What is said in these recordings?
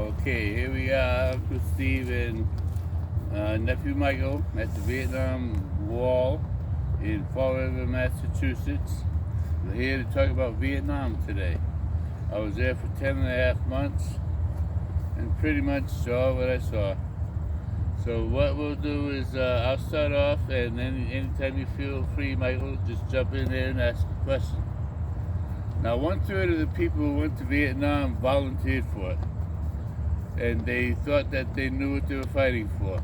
Okay, here we are, Uncle Steve and nephew Michael at the Vietnam Wall in Fall River, Massachusetts. We're here to talk about Vietnam today. I was there for 10.5 months and pretty much saw what I saw. So what we'll do is I'll start off, and then anytime you feel free, Michael, just jump in there and ask a question. Now, 1/3 of the people who went to Vietnam volunteered for it, and they thought that they knew what they were fighting for.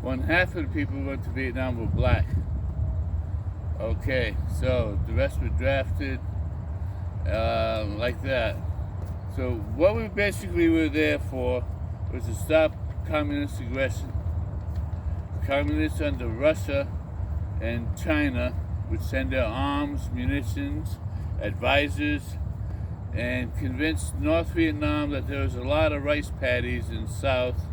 1/2 of the people who went to Vietnam were black. Okay, so the rest were drafted like that. So what we basically were there for was to stop communist aggression. Communists under Russia and China would send their arms, munitions, advisors, and convince North Vietnam that there was a lot of rice paddies in the South,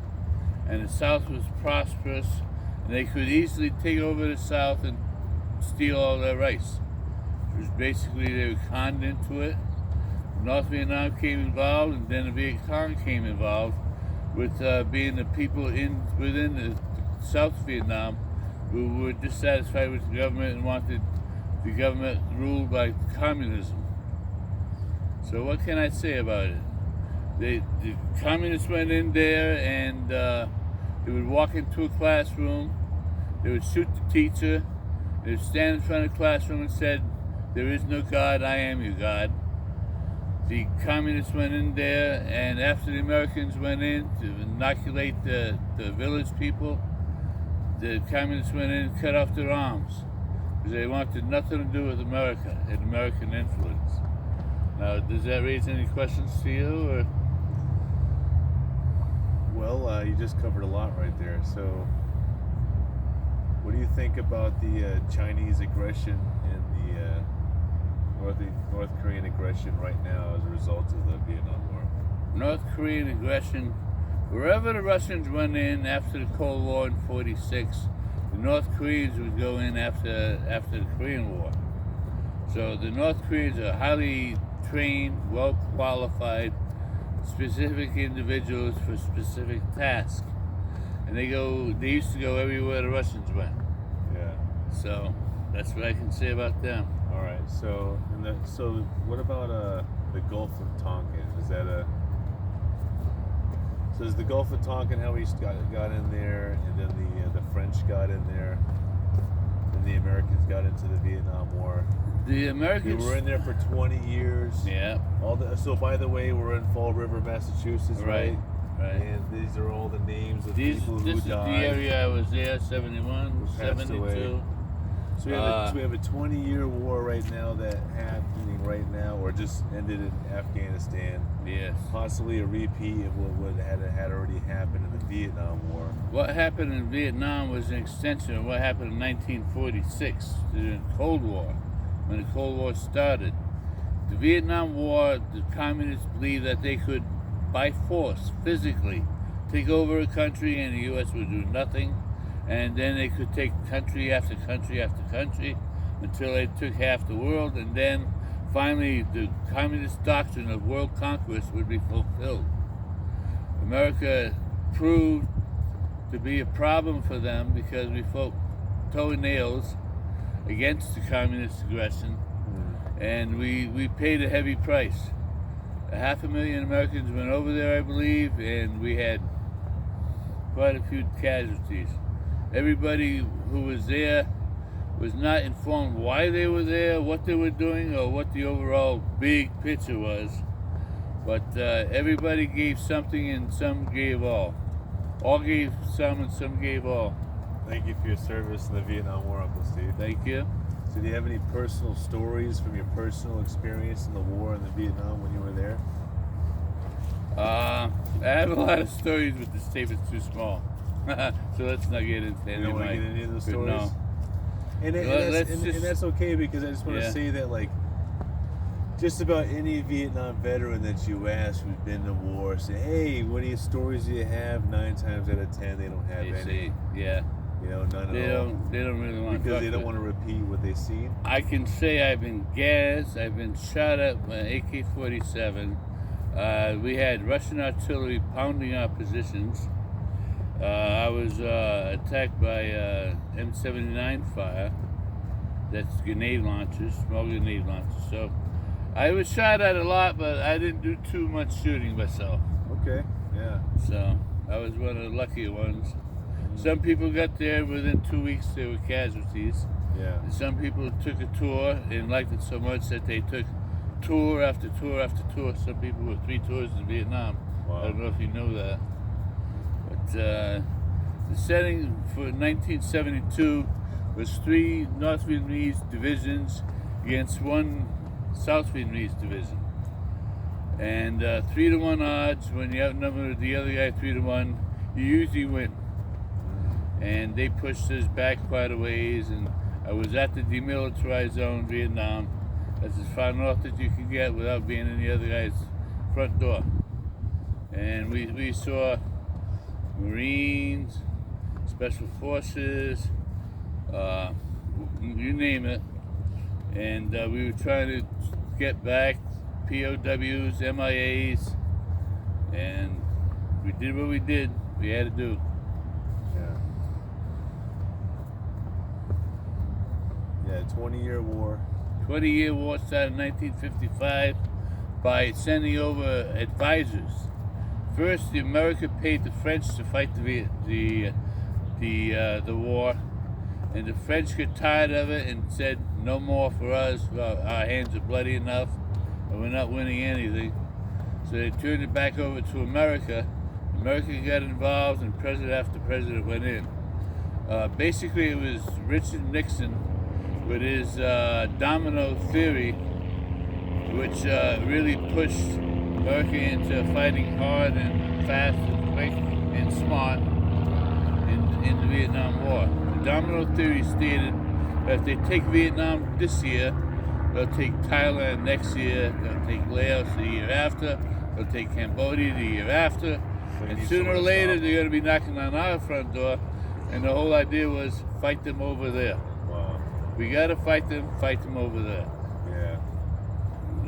and the South was prosperous, and they could easily take over the South and steal all their rice. It was basically, they were conned into it. North Vietnam came involved, and then the Viet Cong came involved with being the people within the South Vietnam who were dissatisfied with the government and wanted the government ruled by communism. So what can I say about it? The communists went in there, and they would walk into a classroom, they would shoot the teacher, they would stand in front of the classroom and said, "There is no God, I am your God." The communists went in there, and after the Americans went in to inoculate the village people, the communists went in and cut off their arms because they wanted nothing to do with America and American influence. Now, does that raise any questions to you? Or? Well, you just covered a lot right there. So, what do you think about the Chinese aggression and the North Korean aggression right now as a result of the Vietnam War? North Korean aggression, wherever the Russians went in after the Cold War in '46, the North Koreans would go in after the Korean War. So the North Koreans are highly trained, well qualified, specific individuals for specific tasks, and they used to go everywhere the Russians went. Yeah. So that's what I can say about them. All right. So, so what about the Gulf of Tonkin? Is that so is the Gulf of Tonkin how we got in there, and then the French got in there, and the Americans got into the Vietnam War? The Americans, they were in there for 20 years. Yeah. So by the way, we're in Fall River, Massachusetts, right? Right. And these are all the names of people who This is died. the area I was there, 71, passed 72. away. So we have a 20-year war right now that happening right now, or just ended in Afghanistan. Yes. Possibly a repeat of what had already happened in the Vietnam War. What happened in Vietnam was an extension of what happened in 1946, the Cold War, when the Cold War started. The Vietnam War, the communists believed that they could, by force, physically, take over a country and the U.S. would do nothing, and then they could take country after country after country until they took half the world, and then finally the communist doctrine of world conquest would be fulfilled. America proved to be a problem for them because we fought toe and nails against the communist aggression, and we paid a heavy price. 500,000 Americans went over there, I believe, and we had quite a few casualties. Everybody who was there was not informed why they were there, what they were doing, or what the overall big picture was. But everybody gave something and some gave all. All gave some and some gave all. Thank you for your service in the Vietnam War, Uncle Steve. Thank you. So do you have any personal stories from your personal experience in the war in the Vietnam when you were there? I have a lot of stories, but the statement's too small. So let's not get into any You don't of want to my... get into the stories? No. And that's okay, because I just want to say that, like, just about any Vietnam veteran that you ask who's been to war, say, "Hey, what stories do you have?" 9 times out of 10, they don't have any. Yeah. You know, none at all. They don't really want to because talk they don't want to repeat what they've seen. I can say I've been gassed, I've been shot at by AK-47, We had Russian artillery pounding our positions. I was attacked by M79 fire. That's grenade launchers, small grenade launchers. So I was shot at a lot, but I didn't do too much shooting myself. Okay. Yeah. So I was one of the luckier ones. Some people got there within 2 weeks. They were casualties. Yeah. And some people took a tour and liked it so much that they took tour after tour after tour. Some people were 3 tours in Vietnam. Wow. I don't know if you know that. But the setting for 1972 was 3 North Vietnamese divisions against 1 South Vietnamese division. And 3-to-1 odds, when you outnumber the other guy 3-to-1, you usually win. And they pushed us back quite a ways, and I was at the demilitarized zone, Vietnam. That's as far north as you can get without being in the other guy's front door. And we saw Marines, Special Forces, you name it. And we were trying to get back POWs, MIAs, and we did what we did. We had to do. Yeah, 20-year war. 20-year war started in 1955 by sending over advisors. First, the America paid the French to fight the war, and the French got tired of it and said, "No more for us. Our hands are bloody enough, and we're not winning anything." So they turned it back over to America. America got involved, and president after president went in. Basically, it was Richard Nixon with his domino theory, which really pushed America into fighting hard and fast and quick and smart in the Vietnam War. The domino theory stated that if they take Vietnam this year, they'll take Thailand next year, they'll take Laos the year after, they'll take Cambodia the year after, and sooner or later they're going to be knocking on our front door, and the whole idea was fight them over there. Wow. We got to fight them over there. Yeah.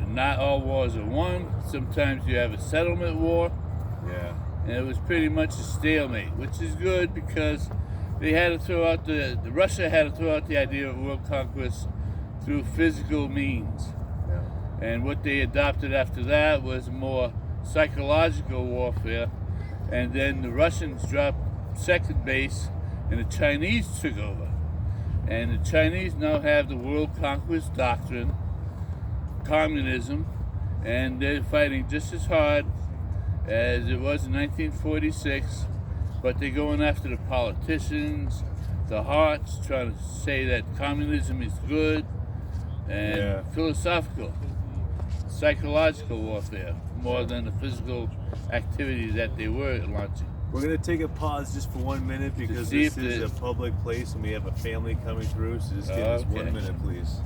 Not all wars are won. Sometimes you have a settlement war. Yeah. And it was pretty much a stalemate, which is good because they had to throw out Russia had to throw out the idea of world conquest through physical means. Yeah. And what they adopted after that was more psychological warfare. And then the Russians dropped second base and the Chinese took over. And the Chinese now have the world conquest doctrine, communism, and they're fighting just as hard as it was in 1946, but they're going after the politicians, the hearts, trying to say that communism is good, and philosophical, psychological warfare, more than the physical activities that they were launching. We're going to take a pause just for 1 minute because see this if is a public place and we have a family coming through, so just give us 1 minute, please.